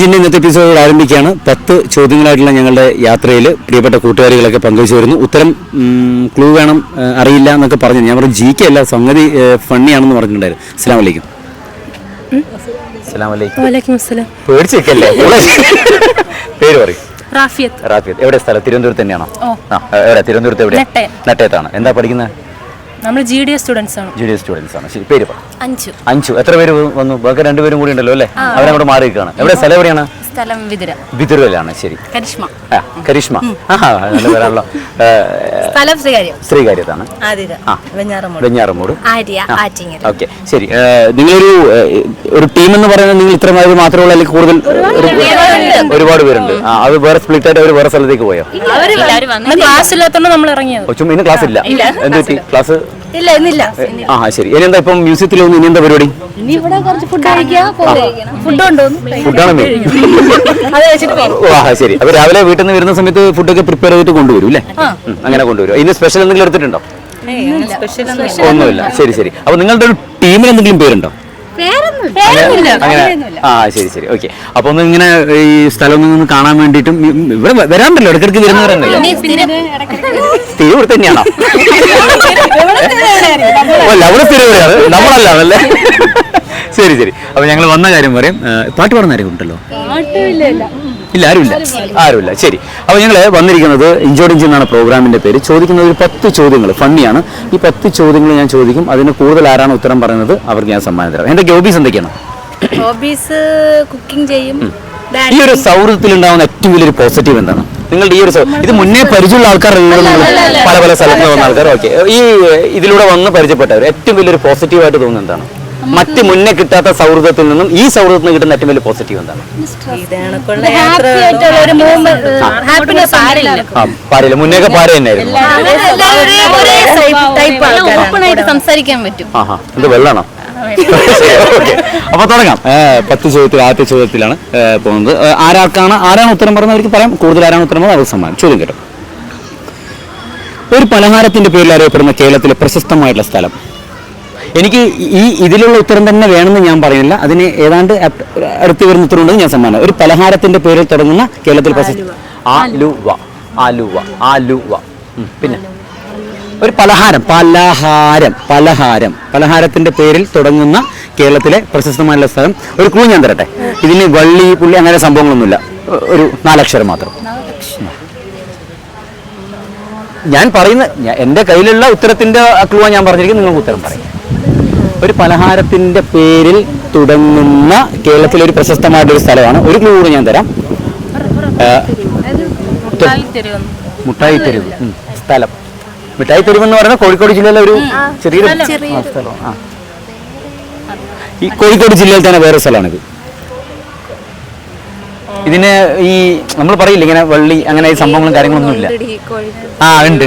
ജിന്റെ ഇന്നത്തെ എപ്പിസോഡ് ആരംഭിക്കുകയാണ്. 10 ചോദ്യങ്ങളായിട്ടുള്ള ഞങ്ങളുടെ യാത്രയിൽ പ്രിയപ്പെട്ട കൂട്ടുകാരികളൊക്കെ പങ്കുവച്ചു വരുന്നു. ഉത്തരം ക്ലൂ വേണം, അറിയില്ല എന്നൊക്കെ പറഞ്ഞു. ഞാൻ പറഞ്ഞു GK അല്ല, സംഗതി ഫണ്ണിയാണെന്ന് പറഞ്ഞിട്ടുണ്ടായിരുന്നു. അസ്സലാമു അലൈക്കും. പേടിച്ചേക്കല്ലേ? പേര് പറയും. റാഫിയത്ത്. എവിടെ സ്ഥലം? തിരുവനന്തപുരത്ത് തന്നെയാണോ? എവിടെ? തിരുവനന്തപുരത്ത് എവിടെ? നെട്ടയത്താണ്. എന്താ പഠിക്കുന്നത്? നമ്മൾ GDS സ്റ്റുഡൻസ് ആണ്. ശരി, പേര് പറ. അഞ്ചു. എത്ര പേര് വന്നു? ബാക്കി 2 പേരും കൂടി ഉണ്ടല്ലോ അല്ലേ? അവരങ്ങോട്ട് മാറിയിരിക്കുകയാണ്. എവിടെ? സ്ഥലം എവിടെയാണ്? വിതുരയിലാണ്. ശരി, കരിഷ്മ. നല്ല പേരാണല്ലോ. ശ്രീകാര്യത്താണ്. വെഞ്ഞാറമൂട്. ഓക്കെ, ശരി. നിങ്ങളൊരു ടീം എന്ന് പറയുന്നത് നിങ്ങൾ ഇത്ര പേര് മാത്രമേ ഉള്ളൂ, അല്ലെങ്കിൽ കൂടുതൽ? ഒരുപാട് പേരുണ്ട്. അത് വേറെ സ്പ്ലിറ്റ് ആയിട്ട് അവർ വേറെ സ്ഥലത്തേക്ക് പോയോ? ഇന്ന് ക്ലാസ് ഇല്ല. എന്ത് പറ്റി? ക്ലാസ് ഇല്ല. ശരി. ഇനി എന്താ ഇപ്പം മ്യൂസിയത്തിൽ ഇനി എന്താ പരിപാടി? ഫുഡാണ്. ശരി. അപ്പൊ രാവിലെ വീട്ടിൽ നിന്ന് വരുന്ന സമയത്ത് ഫുഡൊക്കെ പ്രിപ്പയർ ചെയ്തിട്ട് കൊണ്ടുവരും അല്ലേ? അങ്ങനെ. കൊണ്ടുവരും. ഇനി സ്പെഷ്യൽ എന്തെങ്കിലും എടുത്തിട്ടുണ്ടോ? ഒന്നുമില്ല. ശരി. അപ്പൊ നിങ്ങളുടെ ഒരു ടീമിന് എന്തെങ്കിലും പേരുണ്ടോ? ശരി. ഓക്കെ. അപ്പൊ ഒന്ന് ഇങ്ങനെ ഈ സ്ഥലം ഒന്ന് കാണാൻ വേണ്ടിയിട്ടും ഇവിടെ വരാണ്ടല്ലോ, ഇടയ്ക്കിടയ്ക്ക് വരുന്നവരണ്ടല്ലോ. സ്ഥിരം ഇവിടെ തന്നെയാണോ? അല്ല, അവിടെ സ്ഥിരം ഇവിടെയാണ്, നമ്മളല്ലാണല്ലേ? ശരി. അപ്പൊ ഞങ്ങൾ വന്ന കാര്യം പറയും. പാട്ട് പാടുന്ന ആരും ഉണ്ടല്ലോ? ഇല്ല, ആരുമില്ല. ശരി. അപ്പോൾ ഞങ്ങൾ വന്നിരിക്കുന്നത് ഇഞ്ചോടിഞ്ച് എന്നാണ് പ്രോഗ്രാമിന്റെ പേര്. ചോദിക്കുന്നത് ഒരു 10 ചോദ്യങ്ങൾ, ഫണ്ണിയാണ്. ഈ 10 ചോദ്യങ്ങൾ ഞാൻ ചോദിക്കും. അതിന് കൂടുതൽ ആരാണ് ഉത്തരം പറയുന്നത് അവർക്ക് ഞാൻ സമ്മാനം തരാം. എന്റെ ഹോബീസ് എന്തൊക്കെയാണ്? കുക്കിംഗ് ചെയ്യും. ഈ ഒരു സൗഹൃദത്തിൽ ഉണ്ടാവുന്ന ഏറ്റവും വലിയൊരു പോസിറ്റീവ് എന്താണ്? നിങ്ങളുടെ ഈ ഒരു ഇത് മുന്നേ പരിചയമുള്ള ആൾക്കാർ, പല സ്ഥലത്ത് വന്ന ആൾക്കാർ, ഓക്കെ, ഈ ഇതിലൂടെ വന്ന് പരിചയപ്പെട്ടവർ ഏറ്റവും വലിയൊരു പോസിറ്റീവായിട്ട് തോന്നുന്നത് എന്താണ്? മറ്റ് മുന്നേ കിട്ടാത്ത സൗഹൃദത്തിൽ നിന്നും ഈ സൗഹൃദത്തിന് കിട്ടുന്ന ഏറ്റവും വലിയ പോസിറ്റീവ് എന്താണ്? പാരയില്ല. മുന്നേക്കെ പാര തന്നെയായിരുന്നു. സംസാരിക്കാൻ പറ്റും. ഇത് വെള്ളാണോ? അപ്പൊ തുടങ്ങാം. 10 ചോദ്യത്തിൽ ആദ്യത്തെ ചോദ്യത്തിലാണ് പോകുന്നത്. ആരാണ് ഉത്തരം പറഞ്ഞത് അവർക്ക് പറയാം. കൂടുതൽ ആരാണ് ഉത്തരം പറഞ്ഞത് അവർക്ക് സമ്മാനം. ചോദ്യം കേട്ടോ. ഒരു പലഹാരത്തിന്റെ പേരിൽ അറിയപ്പെടുന്ന കേരളത്തിലെ പ്രശസ്തമായിട്ടുള്ള സ്ഥലം. എനിക്ക് ഇതിലുള്ള ഉത്തരം തന്നെ വേണമെന്ന് ഞാൻ പറയുന്നില്ല, അതിന് ഏതാണ്ട് അടുത്ത് വരുന്ന ഉത്തരം ഉണ്ടെന്ന് ഞാൻ സമ്മാനം. ഒരു പലഹാരത്തിന്റെ പേരിൽ തുടങ്ങുന്ന കേരളത്തിൽ പ്രശസ്ത ആലുവ. പിന്നെ ഒരു പലഹാരത്തിന്റെ പേരിൽ തുടങ്ങുന്ന കേരളത്തിലെ പ്രശസ്തമായിട്ടുള്ള സ്ഥലം. ഒരു ക്ലൂ ഞാൻ തരട്ടെ. ഇതിന് വള്ളി പുള്ളി അങ്ങനെ സംഭവങ്ങളൊന്നുമില്ല. ഒരു 4 അക്ഷരം മാത്രം. ഞാൻ പറയുന്ന എന്റെ കയ്യിലുള്ള ഉത്തരത്തിന്റെ ക്ലൂ ഞാൻ പറഞ്ഞിരിക്കും. നിങ്ങൾക്ക് ഉത്തരം പറയും. ഒരു പലഹാരത്തിന്റെ പേരിൽ തുടങ്ങുന്ന കേരളത്തിലെ ഒരു പ്രശസ്തമായിട്ടൊരു സ്ഥലമാണ്. ഒരു ക്ലൂ കൂടെ ഞാൻ തരാം. മുട്ടായിത്തെരുവ് സ്ഥലം. മിഠായിത്തെരുവ് എന്ന് പറയുന്നത് കോഴിക്കോട് ജില്ലയിലെ ഒരു ചെറിയ സ്ഥലമാണ്. ഈ കോഴിക്കോട് ജില്ലയിൽ തന്നെ വേറെ സ്ഥലമാണിത്. ഇതിന് ഈ നമ്മൾ പറയില്ല ഇങ്ങനെ വള്ളി അങ്ങനെ സംഭവങ്ങളും കാര്യങ്ങളൊന്നും ഇല്ല. ഉണ്ട്.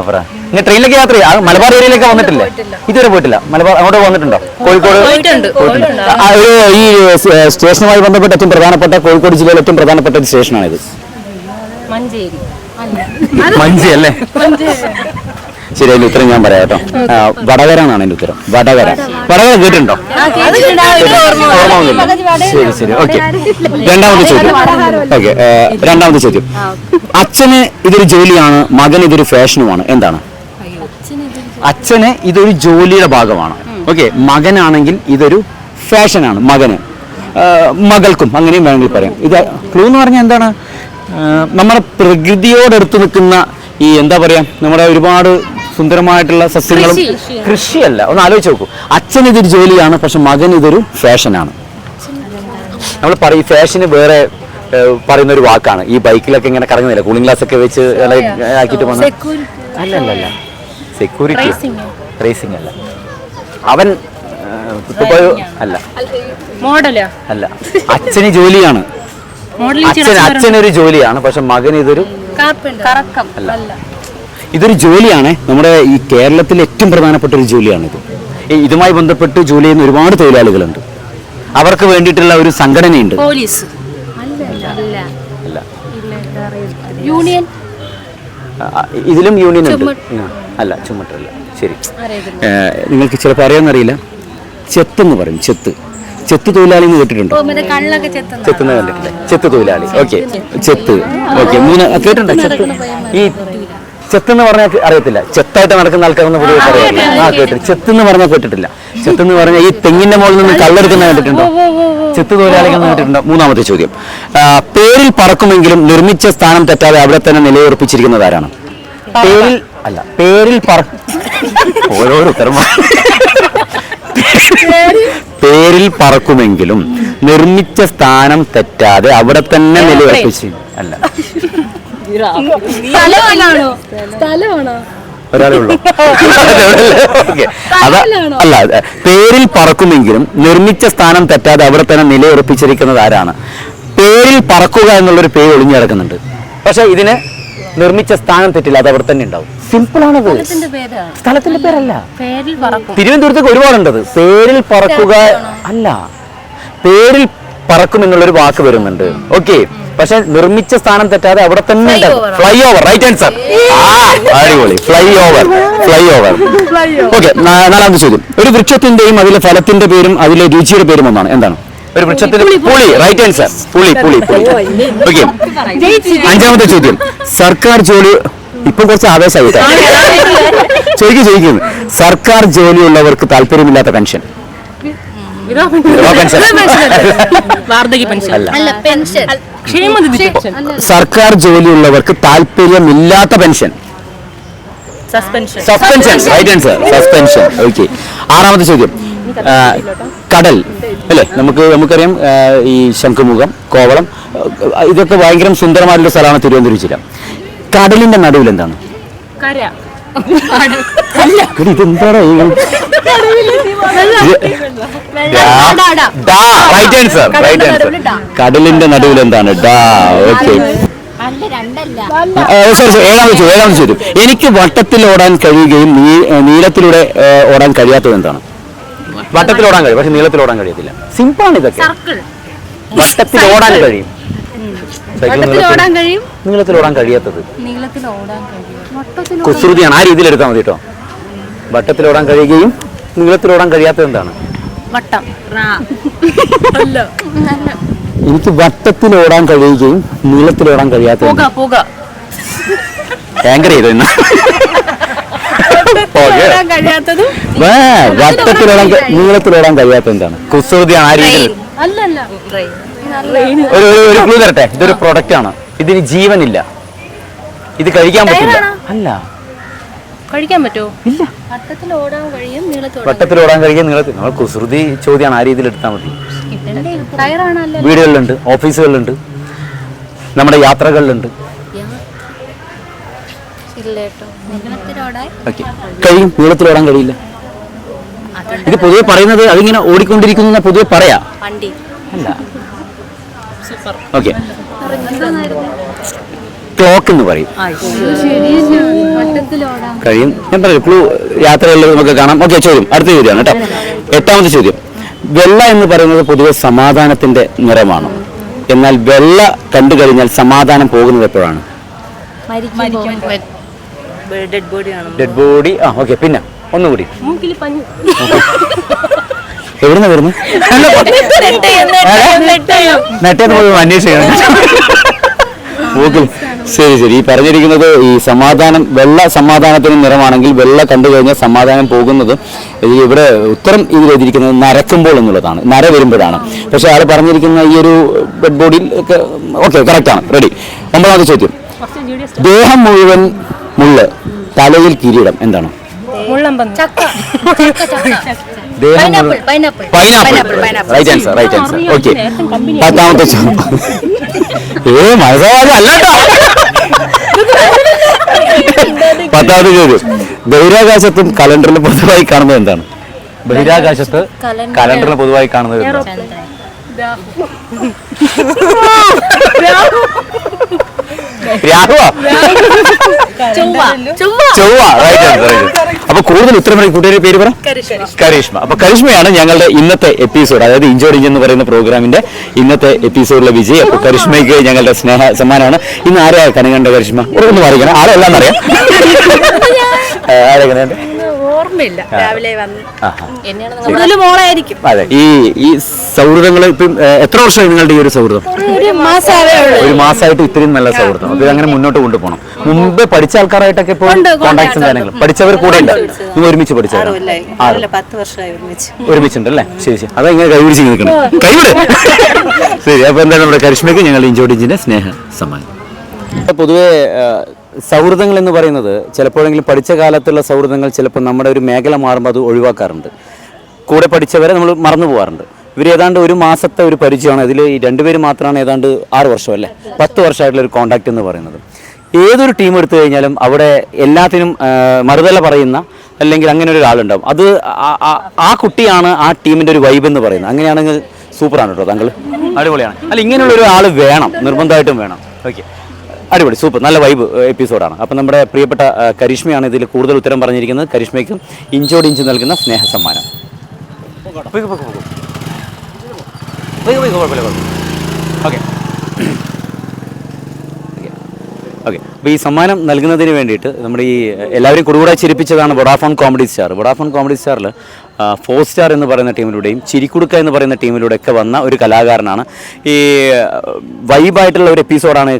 പറ. ഇങ്ങനെ ട്രെയിനിലേക്ക് യാത്ര ചെയ്യാം. മലബാർ ഏരിയയിലേക്ക് വന്നിട്ടില്ലേ? ഇതുവരെ പോയിട്ടില്ല. മലബാർ അങ്ങോട്ട് വന്നിട്ടുണ്ടോ? കോഴിക്കോട് ഈ സ്റ്റേഷനുമായി ബന്ധപ്പെട്ട ഏറ്റവും പ്രധാനപ്പെട്ട, കോഴിക്കോട് ജില്ലയിലെ ഏറ്റവും പ്രധാനപ്പെട്ട ഒരു സ്റ്റേഷനാണിത്. മഞ്ചേരി അല്ലേ? ശരി, അതിന്റെ ഉത്തരം ഞാൻ പറയാം കേട്ടോ. വടകര എന്നാണ് എന്റെ ഉത്തരം. വടകര കേട്ടിട്ടുണ്ടോ? ശരി. ഓക്കെ. രണ്ടാമത്തെ ചോദ്യം. അച്ഛന് ഇതൊരു ജോലിയാണ്, മകന് ഇതൊരു ഫാഷനുമാണ്. എന്താണ്? അച്ഛന് ഇതൊരു ജോലിയുടെ ഭാഗമാണ്. ഓക്കെ. മകനാണെങ്കിൽ ഇതൊരു ഫാഷനാണ്. മകൾക്കും അങ്ങനെയും വേണമെങ്കിൽ പറയാം. ഇത് ക്ലൂ എന്ന് പറഞ്ഞാൽ എന്താണ്? നമ്മുടെ പ്രകൃതിയോടടുത്ത് നിൽക്കുന്ന ഈ എന്താ പറയാ, നമ്മുടെ ഒരുപാട് സുന്ദരമായിട്ടുള്ള സസ്യങ്ങളും. കൃഷിയല്ല. ഒന്ന് ആലോചിച്ച് നോക്കൂ. അച്ഛൻ ഇതൊരു ജോലിയാണ്, പക്ഷെ മകൻ ഇതൊരു ഫാഷനാണ്. നമ്മൾ പറയും ഫാഷന് വേറെ പറയുന്ന ഒരു വാക്കാണ്. ഈ ബൈക്കിലൊക്കെ ഇങ്ങനെ കറങ്ങുന്നില്ല, കൂളിംഗ് ഗ്ലാസ് ഒക്കെ വെച്ച് ആക്കിയിട്ട് വന്ന. അല്ല. സെക്യൂരിറ്റി റേസിംഗ് അല്ല. അവൻ അല്ല. അച്ഛന് ജോലിയാണ്. അച്ഛനൊരു ജോലിയാണ്, പക്ഷെ മകൻ ഇതൊരു അല്ല. ഇതൊരു ജോലിയാണ്. നമ്മുടെ ഈ കേരളത്തിലെ ഏറ്റവും പ്രധാനപ്പെട്ട ഒരു ജോലിയാണിത്. ഇതുമായി ബന്ധപ്പെട്ട് ജോലി ചെയ്യുന്ന ഒരുപാട് തൊഴിലാളികളുണ്ട്. അവർക്ക് വേണ്ടിയിട്ടുള്ള ഒരു സംഘടനയുണ്ട്. ഇതിലും യൂണിയൻ ഉണ്ട്. അല്ല, ചുമട്ടല്ല. ശരി. നിങ്ങൾക്ക് ചിലപ്പോൾ അറിയാമെന്നറിയില്ല. ചെത്തെന്ന് പറയും. ചെത്ത് തൊഴിലാളി എന്ന് കേട്ടിട്ടുണ്ടോ? കണ്ണൊക്കെ ചെത്തുന്ന കണ്ടിട്ടില്ല. ചെത്ത് തൊഴിലാളി. ഓക്കെ, ചെത്ത്. ഓക്കെ, കേട്ടിട്ടുണ്ടോ ചെത്ത്? ഈ ചെത്തെന്ന് പറഞ്ഞാൽ അറിയത്തില്ല. ചെത്തായിട്ട് നടക്കുന്ന ആൾക്കാരൊന്നും പൊതുവെ പറയാറില്ല. കേട്ടിട്ട് ചെത്തെന്ന് പറഞ്ഞാൽ കേട്ടിട്ടില്ല. ചെത്തെന്ന് പറഞ്ഞാൽ ഈ തെങ്ങിന്റെ മുകളിൽ നിന്ന് കല്ലെടുക്കുന്ന കേട്ടിട്ടുണ്ടോ? ചെത്ത് തൊഴിലാളികൾ കേട്ടിട്ടുണ്ടോ? മൂന്നാമത്തെ ചോദ്യം, പേരിൽ പറക്കുമെങ്കിലും നിർമ്മിച്ച സ്ഥാനം തെറ്റാതെ അവിടെ തന്നെ നിലയുറപ്പിച്ചിരിക്കുന്നത് ആരാണ്? പേരിൽ അല്ല, പേരിൽ ഓരോരോ ഉത്തരം. പേരിൽ പറക്കുമെങ്കിലും നിർമ്മിച്ച സ്ഥാനം തെറ്റാതെ അവിടെ തന്നെ നിലയുറപ്പിച്ചു. അല്ല, ഒരാളേ ഉള്ളൂ. അല്ല, പേരിൽ പറക്കുമെങ്കിലും നിർമ്മിച്ച സ്ഥാനം തെറ്റാതെ അവിടെ തന്നെ നിലയുറപ്പിച്ചിരിക്കുന്നത് ആരാണ്? പേരിൽ പറക്കുക എന്നുള്ളൊരു പേര് ഒളിഞ്ഞു കിടക്കുന്നുണ്ട്. പക്ഷെ ഇതിന് നിർമ്മിച്ച സ്ഥാനം തെറ്റില്ല, അത് അവിടെ തന്നെ ഉണ്ടാവും. സിമ്പിൾ ആണത്. സ്ഥലത്തിന്റെ പേരല്ല. തിരുവനന്തപുരത്തേക്ക് ഒരുപാടുണ്ടത്. പേരിൽ പറക്കുക അല്ല, പേരിൽ പറക്കും എന്നുള്ളൊരു വാക്ക് വരുന്നുണ്ട്. ഓക്കെ, പക്ഷെ നിർമ്മിച്ച സ്ഥാനം തെറ്റാതെ അവിടെ തന്നെ ഫ്ലൈ ഓവർ. Right answer. അടിപൊളി. Flyover. ഓക്കെ, നാലാമത്തെ ചോദ്യം, ഒരു വൃക്ഷത്തിന്റെയും അതിലെ ഫലത്തിന്റെ പേരും അതിലെ രുചിയുടെ പേരും ഒന്നാണ്. എന്താണ്? ഒരു വൃക്ഷത്തിന്റെ പുളി. Right answer. പുളി. ഓക്കെ, അഞ്ചാമത്തെ ചോദ്യം, സർക്കാർ ജോലി. ഇപ്പൊ കുറച്ച് ആവേശമായി ചോദിക്കുന്നു. സർക്കാർ ജോലിയുള്ളവർക്ക് താല്പര്യമില്ലാത്ത പെൻഷൻ? സർക്കാർ ജോലിയുള്ളവർക്ക് താല്പര്യമില്ലാത്ത pension? Suspension. Right answer. Suspension. Okay, ആറാമത്തെ ചോദ്യം, കടൽ അല്ലേ? നമുക്കറിയാം ഈ ശംഖുമുഖം, കോവളം, ഇതൊക്കെ ഭയങ്കര സുന്ദരമായിട്ടുള്ള സ്ഥലമാണ് തിരുവനന്തപുരം ജില്ല. കടലിന്റെ നടുവിൽ എന്താണ്? ഇതെന്താടാ? കടലിന്റെ നടുവിൽ എന്താണ്? ഓക്കെ, ഏഴാമത് ചോദ്യം, എനിക്ക് വട്ടത്തിൽ ഓടാൻ കഴിയുകയും നീളത്തിലൂടെ ഓടാൻ കഴിയാത്തത് എന്താണ്? വട്ടത്തിൽ ഓടാൻ കഴിയും, പക്ഷെ നീളത്തിൽ ഓടാൻ കഴിയത്തില്ല. സിമ്പിളാണ് ഇതൊക്കെ. വട്ടത്തിൽ ഓടാൻ കഴിയും, നീളത്തിൽ ഓടാൻ കഴിയാത്തത് കുസൃതിയാണ്. ആ രീതിയിൽ എടുത്താൽ മതി കേട്ടോ. വട്ടത്തിൽ ഓടാൻ കഴിയുകയും നീളത്തിൽ ഓടാൻ കഴിയാത്തത് എന്താണ്? എനിക്ക് വട്ടത്തിൽ ഓടാൻ കഴിയുകയും നീളത്തിൽ ഓടാൻ കഴിയാത്തത് ഭയങ്കര ചെയ്തു. വട്ടത്തിലോടാൻ നീളത്തിലോടാൻ കഴിയാത്ത എന്താണ്? കുസൃതിയാണ്. ആ രീതിയിൽ ഒരു ക്ലൂ തരട്ടെ. ഇതൊരു പ്രൊഡക്റ്റ് ആണ്. ഇതിന് ജീവനില്ല. ഇത് കഴിക്കാൻ പറ്റില്ല. അല്ല, കഴിക്കാൻ പറ്റുമോ? ഇല്ല. വട്ടത്തിൽ ഓടാൻ കഴിയും, നീളത്തിൽ. നമ്മൾ കുസൃതി ചോദ്യമാണ്. ആ രീതിയിൽ എടുത്താൽ മതി. വീടുകളിലുണ്ട്, ഓഫീസുകളിലുണ്ട്, നമ്മുടെ യാത്രകളിലുണ്ട്. കഴിയും, നീളത്തിലോടാൻ കഴിയില്ല. ഇത് പൊതുവെ പറയുന്നത് അതിങ്ങനെ ഓടിക്കൊണ്ടിരിക്കുന്നു പൊതുവെ പറയാ. അല്ല. ഓക്കെ, ക്ലോക്ക് എന്ന് പറയും. കഴിയും. ഞാൻ പറയും, ക്ലൂ യാത്രകളിൽ നമുക്ക് കാണാം. ഓക്കെ, ചോദ്യം അടുത്ത ചോദ്യമാണ് കേട്ടോ. എട്ടാമത്തെ ചോദ്യം, വെള്ള എന്ന് പറയുന്നത് പൊതുവെ സമാധാനത്തിന്റെ നിറമാണ്. എന്നാൽ വെള്ള കണ്ടു കഴിഞ്ഞാൽ സമാധാനം പോകുന്നത് എപ്പോഴാണ്? Dead body. ഓക്കെ, പിന്നെ ഒന്നുകൂടി. എവിടുന്ന വരുന്നു? നെട്ടേന്ന് പോയി അന്വേഷിക്കണം. ശരി. ഈ പറഞ്ഞിരിക്കുന്നത് ഈ സമാധാനം, വെള്ള സമാധാനത്തിന് നിറമാണെങ്കിൽ വെള്ള കണ്ടു കഴിഞ്ഞാൽ സമാധാനം പോകുന്നത്, ഇവിടെ ഉത്തരം ഇത് എഴുതിയിരിക്കുന്നത് നരക്കുമ്പോൾ എന്നുള്ളതാണ്, നര വരുമ്പോഴാണ്. പക്ഷെ ആൾ പറഞ്ഞിരിക്കുന്ന ഈ ഒരു ഡെഡ് ബോഡിയിൽ ഒക്കെ ഓക്കെ, കറക്റ്റാണ്. റെഡി. ഒമ്പതാമത്തെ ചോദ്യം, ദേഹം മുഴുവൻ മുള്ള്, തലയിൽ കിരീടം, എന്താണ്? പൈനാപ്പിൾ. Right answer. ഓക്കെ, പത്താമത്തെ ചോദ്യം. മനസ്സിലാവാതെ അല്ലാട്ടോ. പത്താമത്തെ ചോദ്യം, ബഹിരാകാശത്തും കലണ്ടറിലും പൊതുവായി കാണുന്നത് എന്താണ്? ബഹിരാകാശത്ത് കലണ്ടറിൽ പൊതുവായി കാണുന്നത് ചൊവ്വ. അപ്പൊ കൂടുതൽ ഉത്തരം കൂട്ടുകാരുടെ പേര് പറ. കരീഷ്മ. അപ്പൊ കരീഷ്മയാണ് ഞങ്ങളുടെ ഇന്നത്തെ എപ്പിസോഡ്, അതായത് ഇഞ്ചോടിഞ്ച് എന്ന് പറയുന്ന പ്രോഗ്രാമിന്റെ ഇന്നത്തെ എപ്പിസോഡിലെ വിജയ്. അപ്പൊ കരീഷ്മയ്ക്ക് ഞങ്ങളുടെ സ്നേഹ സമ്മാനമാണ്. ഇന്ന് ആരെയാ കണി കണ്ട കരീഷ്മ? ഒന്ന് പറയണം. ആരെല്ലാം അറിയാം. ആരെ കണി ഓർമ്മയില്ല രാവിലെ വന്ന് എന്നെയാണ് കൂടുതൽ മോളായിരിക്കും. അതെ, ഈ സൗഹൃദങ്ങൾ ഇപ്പം എത്ര വർഷമായി നിങ്ങളുടെ ഈ ഒരു സൗഹൃദം? ഒരു മാസമാവേ ഉള്ളൂ. ഒരു മാസമായിട്ട് ഇത്രയും നല്ല സൗഹൃദം. അപ്പൊ അങ്ങനെ മുന്നോട്ട് കൊണ്ടുപോകണം. മുമ്പ് പഠിച്ച ആൾക്കാരായിട്ടൊക്കെ ഇപ്പോൾ കോൺടാക്ട്സും കാര്യങ്ങളും പഠിച്ചവർ കൂടെ ഉണ്ട്. നിങ്ങൾ ഒരുമിച്ച് പഠിച്ചവരാണ്? 10 വർഷമായി ഒരുമിച്ചുണ്ട് അല്ലേ? ശരി ശരി. അതെങ്ങനെ കൈപിടിച്ച് നിൽക്കണം? കൈവിട്. ശരി. അപ്പൊ എന്താണ് നമ്മുടെ കരിഷ്മയ്ക്ക് ഞങ്ങൾ ഇഞ്ചോടിഞ്ചിന്റെ സ്നേഹ സമ്മാനം. പൊതുവെ സൗഹൃദങ്ങൾ എന്ന് പറയുന്നത് ചിലപ്പോഴെങ്കിലും പഠിച്ച കാലത്തുള്ള സൗഹൃദങ്ങൾ ചിലപ്പോൾ നമ്മുടെ ഒരു മേഖല മാറുമ്പോൾ അത് ഒഴിവാക്കാറുണ്ട്. കൂടെ പഠിച്ചവരെ നമ്മൾ മറന്നു പോകാറുണ്ട്. ഇവർ ഏതാണ്ട് ഒരു മാസത്തെ ഒരു പരിചയമാണ്. ഇതിൽ ഈ രണ്ടുപേര് മാത്രമാണ് ഏതാണ്ട് 6 വർഷം അല്ലേ, 10 വർഷമായിട്ടുള്ള ഒരു കോൺടാക്റ്റ് എന്ന് പറയുന്നത്. ഏതൊരു ടീം എടുത്തു കഴിഞ്ഞാലും അവിടെ എല്ലാത്തിനും മറുതല പറയുന്ന അല്ലെങ്കിൽ അങ്ങനെ ഒരു ആളുണ്ടാവും. അത് ആ കുട്ടിയാണ് ആ ടീമിൻ്റെ ഒരു വൈബ് എന്ന് പറയുന്നത്. അങ്ങനെയാണെങ്കിൽ സൂപ്പറാണ് കേട്ടോ താങ്കൾ, അടിപൊളിയാണ്. അല്ല, ഇങ്ങനെയുള്ളൊരു ആൾ വേണം, നിർബന്ധമായിട്ടും വേണം. ഓക്കെ, അടിപൊളി, സൂപ്പർ, നല്ല വൈബ് എപ്പിസോഡാണ്. അപ്പം നമ്മുടെ പ്രിയപ്പെട്ട കരിഷ്മയാണ് ഇതിൽ കൂടുതൽ ഉത്തരം പറഞ്ഞിരിക്കുന്നത്. കരിഷ്മയ്ക്കും ഇഞ്ചോടിഞ്ച് നൽകുന്ന സ്നേഹ സമ്മാനം. Okay okay. അപ്പോൾ ഈ സമ്മാനം നൽകുന്നതിന് വേണ്ടിയിട്ട് നമ്മുടെ ഈ എല്ലാവരും കുടുകൂടെ ചിരിപ്പിച്ചതാണ് Vodafone comedy star. Vodafone comedy സ്റ്റാറിൽ 4 സ്റ്റാർ എന്ന് പറയുന്ന ടീമിലൂടെയും ചിരിക്കുടുക്ക എന്ന് പറയുന്ന ടീമിലൂടെയൊക്കെ വന്ന ഒരു കലാകാരനാണ്. ഈ വൈബായിട്ടുള്ള ഒരു എപ്പിസോഡാണ്.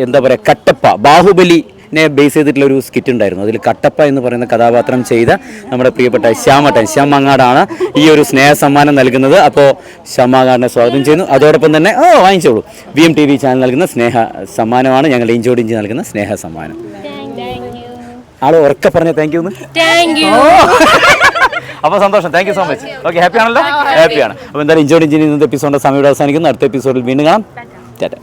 എന്താ പറയുക, കട്ടപ്പ, ബാഹുബലിനെ ബേസ് ചെയ്തിട്ടുള്ള ഒരു സ്കിറ്റ് ഉണ്ടായിരുന്നു. അതിൽ കട്ടപ്പ എന്ന് പറയുന്ന കഥാപാത്രം ചെയ്ത നമ്മുടെ പ്രിയപ്പെട്ട ശ്യാം മങ്ങാടാണ് ഈ ഒരു സ്നേഹ സമ്മാനം നൽകുന്നത്. അപ്പോൾ ശ്യാം മങ്ങാടിനെ സ്വാഗതം ചെയ്യുന്നു. അതോടൊപ്പം തന്നെ വാങ്ങിച്ചോളൂ, VMTV ചാനൽ നൽകുന്ന സ്നേഹ സമ്മാനമാണ് ഞങ്ങൾ ഇഞ്ചോടിഞ്ച് നൽകുന്ന സ്നേഹ സമ്മാനം. ആള് ഉറക്കെ പറഞ്ഞ താങ്ക് യു. അപ്പോൾ സന്തോഷം, thank you so much. Okay, happy ആണല്ലോ? ഹാപ്പിയാണ്. അപ്പോൾ എന്തായാലും ഇഞ്ചോടിഞ്ചിന് ഇന്നത്തെ എപ്പിസോഡിൻ്റെ സമയം അവസാനിക്കുന്നു. അടുത്ത എപ്പിസോഡിൽ വീണ്ടും കാണാം. ടാറ്റ.